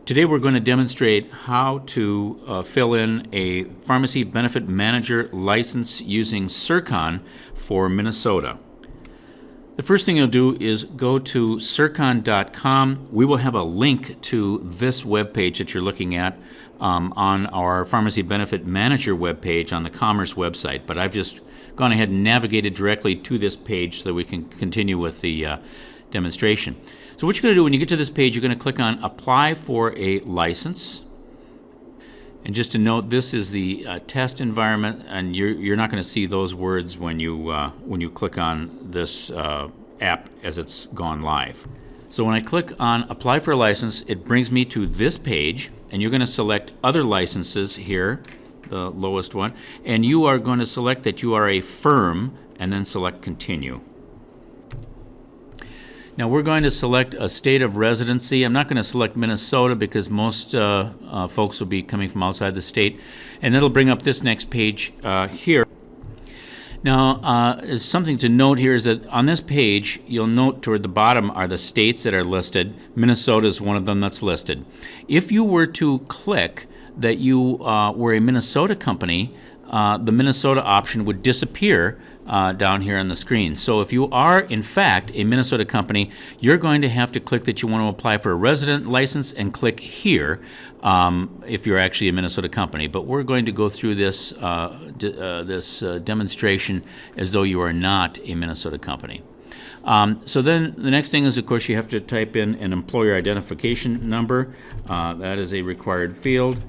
Today we're going to demonstrate how to fill in a pharmacy benefit manager license using Sircon for Minnesota. The first thing you'll do is go to Sircon.com. We will have a link to this webpage that you're looking at on our pharmacy benefit manager webpage on the Commerce website, but I've just gone ahead and navigated directly to this page so that we can continue with the demonstration. So what you're going to do when you get to this page, you're going to click on Apply for a License. And just to note, this is the test environment, and you're not going to see those words when you click on this app as it's gone live. So when I click on Apply for a License, it brings me to this page, and you're going to select Other Licenses here, the lowest one, and you are going to select that you are a firm, and then select Continue. Now we're going to select a state of residency. I'm not going to select Minnesota because most folks will be coming from outside the state. And it'll bring up this next page here. Now, something to note here is that on this page, you'll note toward the bottom are the states that are listed. Minnesota is one of them that's listed. If you were to click that you were a Minnesota company, the Minnesota option would disappear down here on the screen. So if you are, in fact, a Minnesota company, you're going to have to click that you want to apply for a resident license and click here if you're actually a Minnesota company. But we're going to go through this, demonstration as though you are not a Minnesota company. So then the next thing is, of course, you have to type in an employer identification number. That is a required field.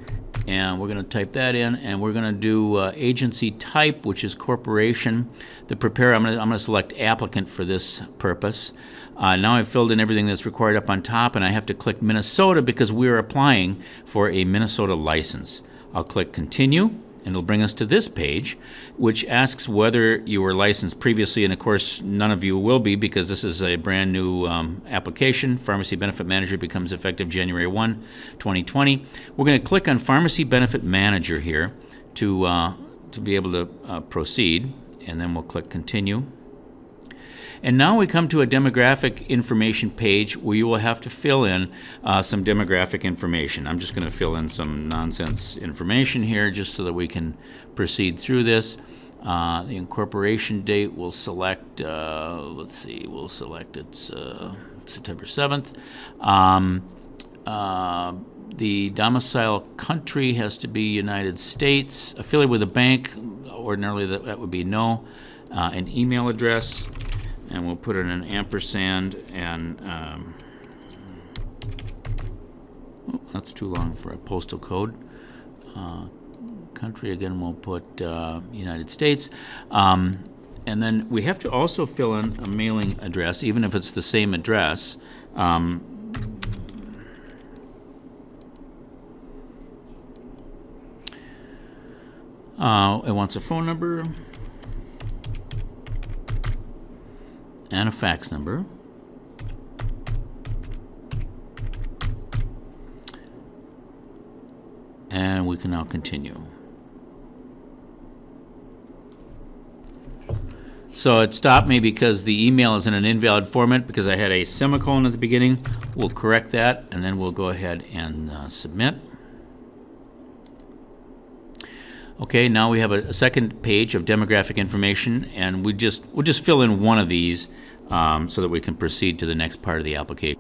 And we're going to type that in, and we're going to do agency type, which is corporation. The prepare, I'm going to select applicant for this purpose. Now I've filled in everything that's required up on top, and I have to click Minnesota because we're applying for a Minnesota license. I'll click Continue, and it'll bring us to this page, which asks whether you were licensed previously, and of course none of you will be because this is a brand new application. Pharmacy Benefit Manager becomes effective January 1, 2020. We're going to click on Pharmacy Benefit Manager here to be able to proceed, and then we'll click Continue. And now we come to a demographic information page where you will have to fill in some demographic information. I'm just going to fill in some nonsense information here just so that we can proceed through this. The incorporation date we'll select, let's see, we'll select it's September 7th. The domicile country has to be United States. Affiliated with a bank, ordinarily that would be no. An email address. And we'll put in an ampersand, and that's too long for a postal code. Country, again, we'll put United States. And then we have to also fill in a mailing address, even if it's the same address. It wants a phone number and a fax number. And we can now continue. So it stopped me because the email is in an invalid format because I had a semicolon at the beginning. We'll correct that, and then we'll go ahead and submit. Okay, now we have a second page of demographic information, and we'll just fill in one of these so that we can proceed to the next part of the application.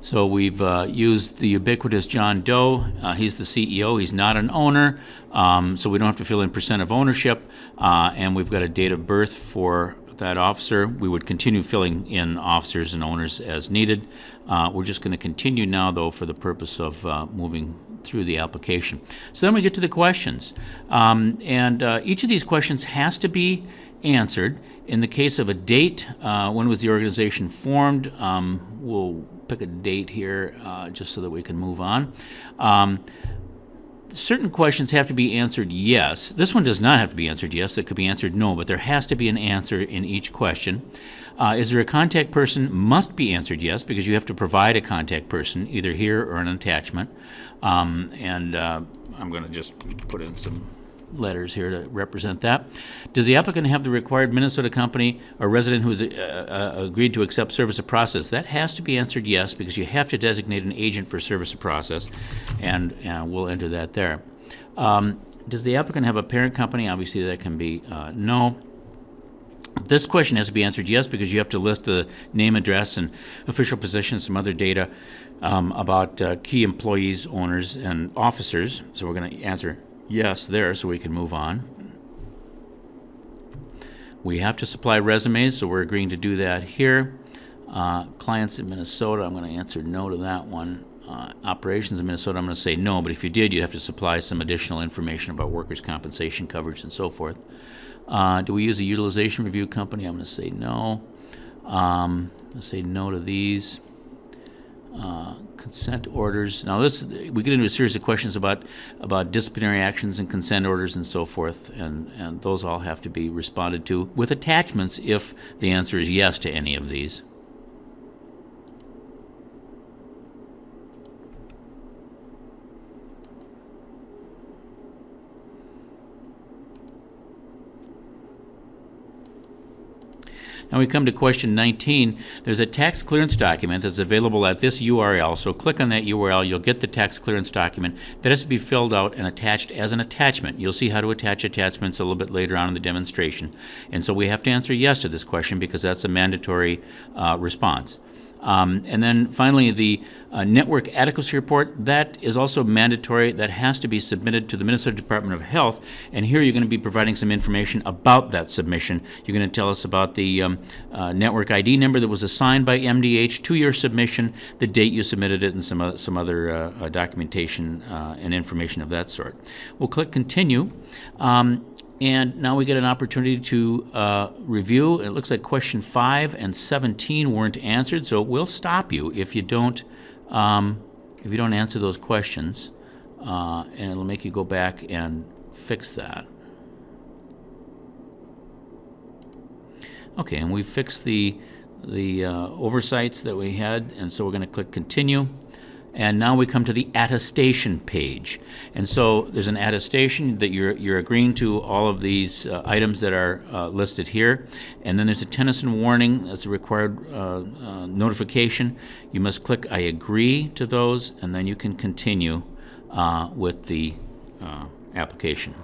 So we've used the ubiquitous John Doe. He's the CEO. He's not an owner, so we don't have to fill in percent of ownership, and we've got a date of birth for that officer. We would continue filling in officers and owners as needed. We're just going to continue now, though, for the purpose of moving through the application. So then we get to the questions. And each of these questions has to be answered. In the case of a date, when was the organization formed? We'll pick a date here just so that we can move on. Certain questions have to be answered yes. This one does not have to be answered yes. It could be answered no, but there has to be an answer in each question. Is there a contact person? Must be answered yes, because you have to provide a contact person, either here or an attachment. I'm going to just put in some letters here to represent that. Does the applicant have the required Minnesota company or resident who has agreed to accept service of process? That has to be answered yes, because you have to designate an agent for service of process, and we'll enter that there. Does the applicant have a parent company? Obviously, that can be no. This question has to be answered yes, because you have to list the name, address, and official position, some other data about key employees, owners, and officers. So we're going to answer yes there so we can move on. We have to supply resumes, so we're agreeing to do that here. Clients in Minnesota, I'm going to answer no to that one. Operations in Minnesota, I'm going to say no, but if you did, you'd have to supply some additional information about workers' compensation coverage and so forth. Do we use a utilization review company? I'm going to say no. Let's say no to these. Consent orders. Now we get into a series of questions about disciplinary actions and consent orders and so forth, and those all have to be responded to with attachments if the answer is yes to any of these. Now we come to question 19. There's a tax clearance document that's available at this URL. So click on that URL. You'll get the tax clearance document. That has to be filled out and attached as an attachment. You'll see how to attach attachments a little bit later on in the demonstration. And so we have to answer yes to this question because that's a mandatory response. And then finally, the network adequacy report, that is also mandatory. That has to be submitted to the Minnesota Department of Health. And here you're going to be providing some information about that submission. You're going to tell us about the network ID number that was assigned by MDH to your submission, the date you submitted it, and some other documentation and information of that sort. We'll click Continue. And now we get an opportunity to review. It looks like question 5 and 17 weren't answered, so we'll stop you if you don't answer those questions, and it'll make you go back and fix that. Okay, and we fixed the oversights that we had, and so we're going to click Continue. And now we come to the attestation page. And so there's an attestation that you're agreeing to all of these items that are listed here. And then there's a Tennyson warning. That's a required notification. You must click I agree to those, and then you can continue with the application.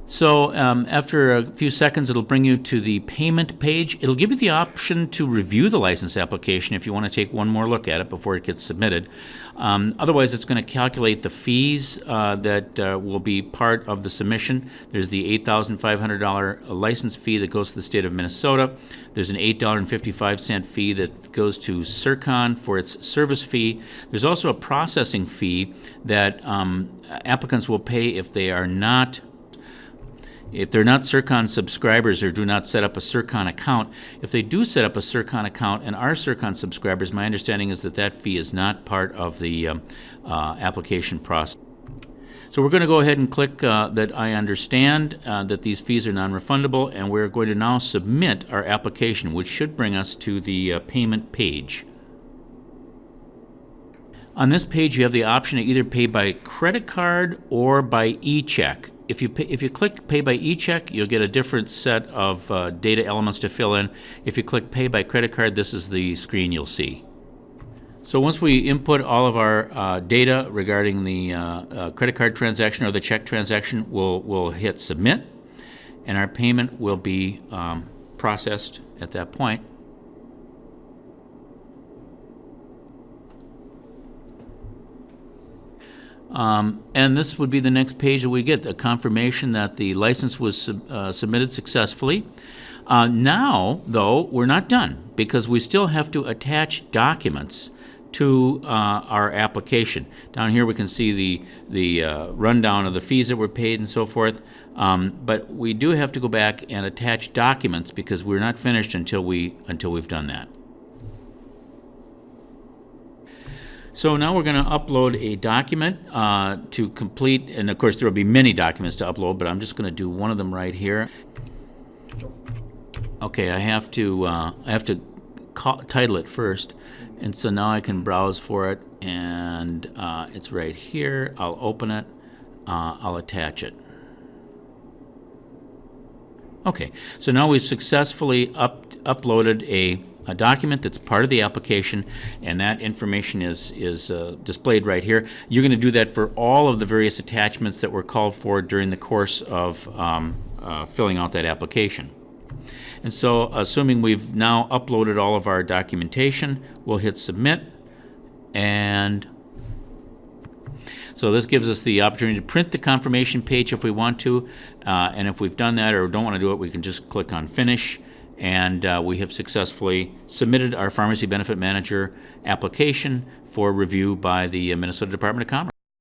So after a few seconds, it'll bring you to the payment page. It'll give you the option to review the license application if you want to take one more look at it before it gets submitted. Otherwise, it's going to calculate the fees that will be part of the submission. There's the $8,500 license fee that goes to the state of Minnesota. There's an $8.55 fee that goes to Sircon for its service fee. There's also a processing fee that applicants will pay if they're not Sircon subscribers or do not set up a Sircon account. If they do set up a Sircon account and are Sircon subscribers, my understanding is that fee is not part of the application process. So we're going to go ahead and click that I understand that these fees are non-refundable, and we're going to now submit our application, which should bring us to the payment page. On this page, you have the option to either pay by credit card or by e-check. If you click Pay by e-check, you'll get a different set of data elements to fill in. If you click Pay by credit card, this is the screen you'll see. So once we input all of our data regarding the credit card transaction or the check transaction, we'll hit Submit, and our payment will be processed at that point. And this would be the next page that we get, a confirmation that the license was submitted successfully. Now, though, we're not done because we still have to attach documents to our application. Down here we can see the rundown of the fees that were paid and so forth, but we do have to go back and attach documents because we're not finished until we've done that. So now we're going to upload a document to complete, and of course there will be many documents to upload, but I'm just going to do one of them right here. Okay, I have to title it first, and so now I can browse for it, and it's right here. I'll open it. I'll attach it. Okay, so now we've successfully uploaded a document that's part of the application, and that information is displayed right here. You're going to do that for all of the various attachments that were called for during the course of filling out that application. And so, assuming we've now uploaded all of our documentation, we'll hit submit, and so this gives us the opportunity to print the confirmation page if we want to, and if we've done that or don't want to do it, we can just click on Finish, and we have successfully submitted our Pharmacy Benefit Manager application for review by the Minnesota Department of Commerce.